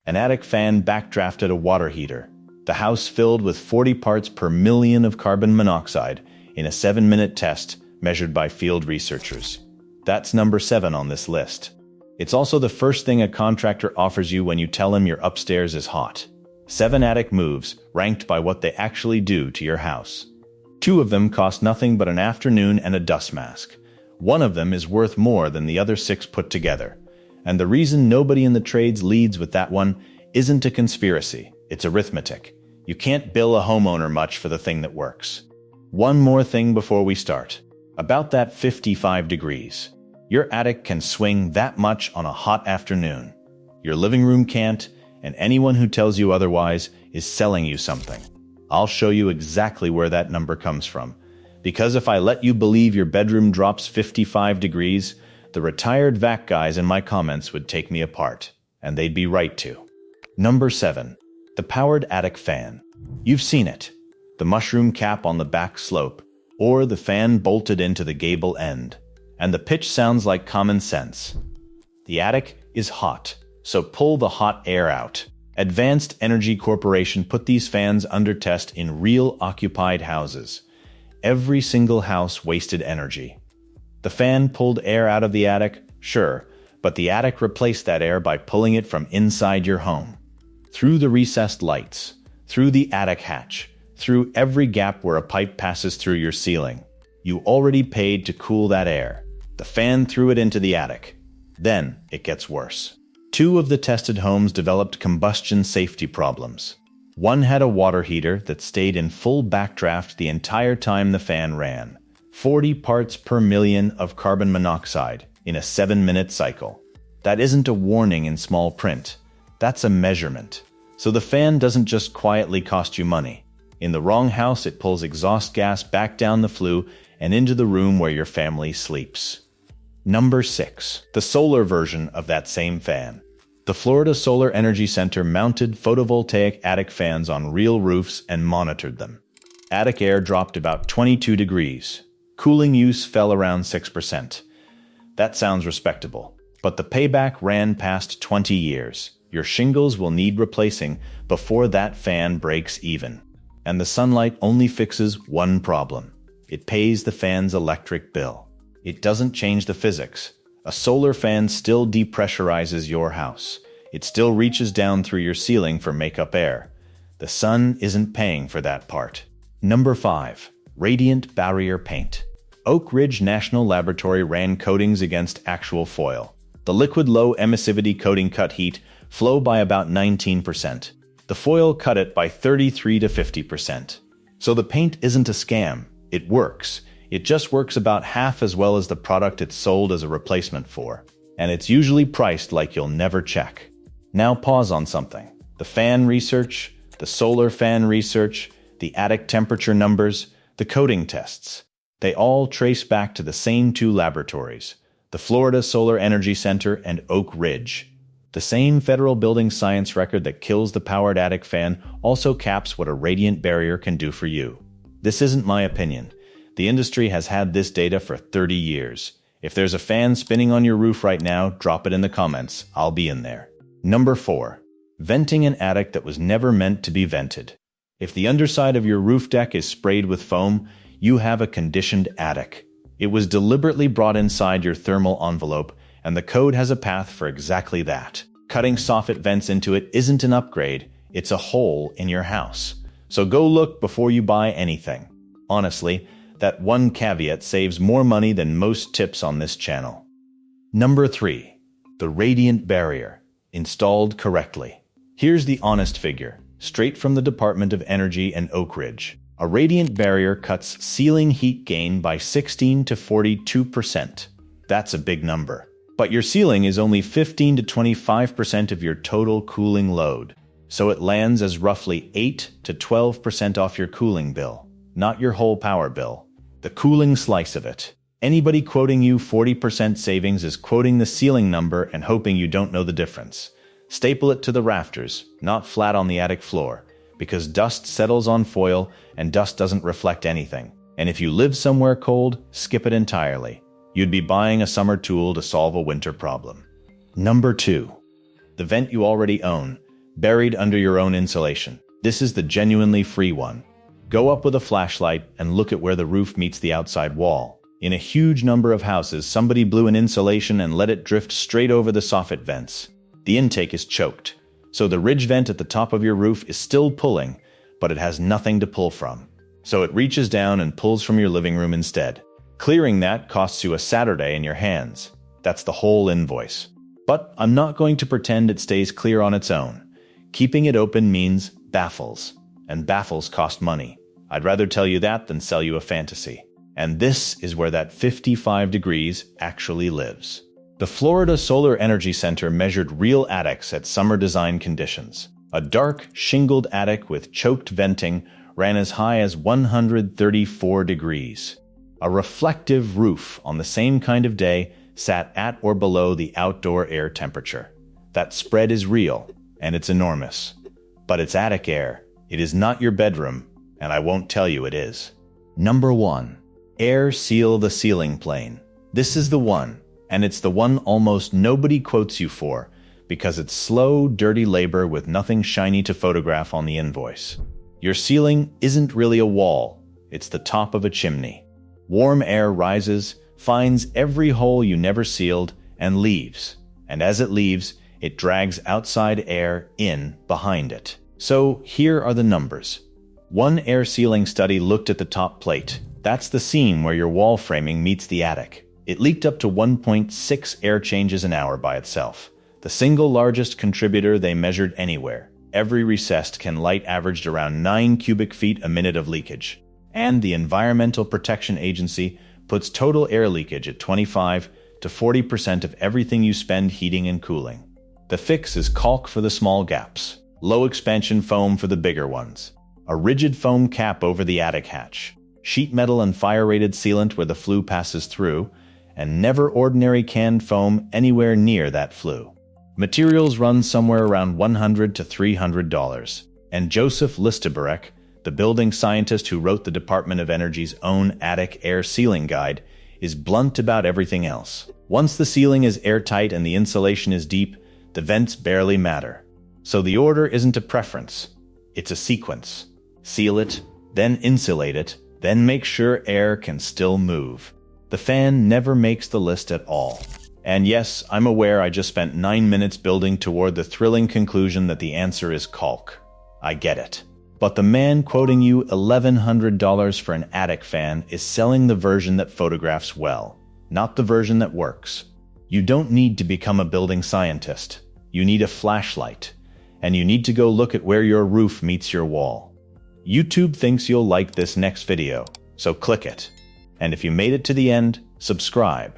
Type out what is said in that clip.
An attic fan backdrafted a water heater. The house filled with 40 parts per million of carbon monoxide in a 7-minute test measured by field researchers. That's number 7 on this list. It's also the first thing a contractor offers you when you tell him your upstairs is hot. 7 attic moves, ranked by what they actually do to your house. 2 of them cost nothing but an afternoon and a dust mask. 1 of them is worth more than the other 6 put together. And the reason nobody in the trades leads with that one isn't a conspiracy, it's arithmetic. You can't bill a homeowner much for the thing that works. One more thing before we start. About that 55 degrees. Your attic can swing that much on a hot afternoon. Your living room can't, and anyone who tells you otherwise is selling you something. I'll show you exactly where that number comes from. Because if I let you believe your bedroom drops 55 degrees, the retired HVAC guys in my comments would take me apart. And they'd be right to. Number 7. The powered attic fan. You've seen it. The mushroom cap on the back slope, or the fan bolted into the gable end. And the pitch sounds like common sense. The attic is hot, so pull the hot air out. Advanced Energy Corporation put these fans under test in real occupied houses. Every single house wasted energy. The fan pulled air out of the attic, sure, but the attic replaced that air by pulling it from inside your home. Through the recessed lights, through the attic hatch, through every gap where a pipe passes through your ceiling. You already paid to cool that air. The fan threw it into the attic. Then it gets worse. 2 of the tested homes developed combustion safety problems. One had a water heater that stayed in full backdraft the entire time the fan ran. 40 parts per million of carbon monoxide in a 7-minute cycle. That isn't a warning in small print. That's a measurement. So the fan doesn't just quietly cost you money. In the wrong house, it pulls exhaust gas back down the flue and into the room where your family sleeps. Number 6. The solar version of that same fan. The Florida Solar Energy Center mounted photovoltaic attic fans on real roofs and monitored them. Attic air dropped about 22 degrees. Cooling use fell around 6%. That sounds respectable. But the payback ran past 20 years. Your shingles will need replacing before that fan breaks even. And the sunlight only fixes one problem. It pays the fan's electric bill. It doesn't change the physics. A solar fan still depressurizes your house. It still reaches down through your ceiling for makeup air. The sun isn't paying for that part. Number 5. Radiant Barrier Paint. Oak Ridge National Laboratory ran coatings against actual foil. The liquid low emissivity coating cut heat flow by about 19%. The foil cut it by 33 to 50%. So the paint isn't a scam. It works. It just works about half as well as the product it's sold as a replacement for. And it's usually priced like you'll never check. Now pause on something. The fan research, the solar fan research, the attic temperature numbers, the coating tests. They all trace back to the same 2 laboratories, the Florida Solar Energy Center and Oak Ridge. The same federal building science record that kills the powered attic fan also caps what a radiant barrier can do for you. This isn't my opinion. The industry has had this data for 30 years. If there's a fan spinning on your roof right now, drop it in the comments. I'll be in there. Number 4. Venting an attic that was never meant to be vented. If the underside of your roof deck is sprayed with foam, you have a conditioned attic. It was deliberately brought inside your thermal envelope, and the code has a path for exactly that. Cutting Soffit vents into it isn't an upgrade, it's a hole in your house. So go look before you buy anything. Honestly, that one caveat saves more money than most tips on this channel. Number 3. The Radiant Barrier. Installed correctly. Here's the honest figure, straight from the Department of Energy and Oak Ridge. A radiant barrier cuts ceiling heat gain by 16 to 42%. That's a big number. But your ceiling is only 15 to 25% of your total cooling load. So it lands as roughly 8 to 12% off your cooling bill, not your whole power bill. The cooling slice of it. Anybody quoting you 40% savings is quoting the ceiling number and hoping you don't know the difference. Staple it to the rafters, not flat on the attic floor, because dust settles on foil and dust doesn't reflect anything. And if you live somewhere cold, skip it entirely. You'd be buying a summer tool to solve a winter problem. Number 2. The vent you already own, buried under your own insulation. This is the genuinely free one. Go up with a flashlight and look at where the roof meets the outside wall. In a huge number of houses, somebody blew an insulation and let it drift straight over the soffit vents. The intake is choked, so the ridge vent at the top of your roof is still pulling, but it has nothing to pull from. So it reaches down and pulls from your living room instead. Clearing that costs you a Saturday in your hands. That's the whole invoice. But I'm not going to pretend it stays clear on its own. Keeping it open means baffles, and baffles cost money. I'd rather tell you that than sell you a fantasy. And this is where that 55 degrees actually lives. The Florida Solar Energy Center measured real attics at summer design conditions. A dark, shingled attic with choked venting ran as high as 134 degrees. A reflective roof on the same kind of day sat at or below the outdoor air temperature. That spread is real, and it's enormous. But it's attic air. It is not your bedroom, and I won't tell you it is. Number 1. Air seal the ceiling plane. This is the one, and it's the one almost nobody quotes you for, because it's slow, dirty labor with nothing shiny to photograph on the invoice. Your ceiling isn't really a wall, it's the top of a chimney. Warm air rises, finds every hole you never sealed, and leaves. And as it leaves, it drags outside air in behind it. So here are the numbers. One air sealing study looked at the top plate. That's the seam where your wall framing meets the attic. It leaked up to 1.6 air changes an hour by itself. The single largest contributor they measured anywhere. Every recessed can light averaged around 9 cubic feet a minute of leakage. And the Environmental Protection Agency puts total air leakage at 25 to 40% of everything you spend heating and cooling. The fix is caulk for the small gaps, low expansion foam for the bigger ones, a rigid foam cap over the attic hatch, sheet metal and fire-rated sealant where the flue passes through, and never ordinary canned foam anywhere near that flue. Materials run somewhere around $100 to $300, and Joseph Listeberek, the building scientist who wrote the Department of Energy's own attic air sealing guide, is blunt about everything else. Once the ceiling is airtight and the insulation is deep, the vents barely matter. So the order isn't a preference, it's a sequence. Seal it, then insulate it, then make sure air can still move. The fan never makes the list at all. And yes, I'm aware I just spent 9 minutes building toward the thrilling conclusion that the answer is caulk. I get it. But the man quoting you $1,100 for an attic fan is selling the version that photographs well, not the version that works. You don't need to become a building scientist. You need a flashlight, and you need to go look at where your roof meets your wall. YouTube thinks you'll like this next video, so click it. And if you made it to the end, subscribe.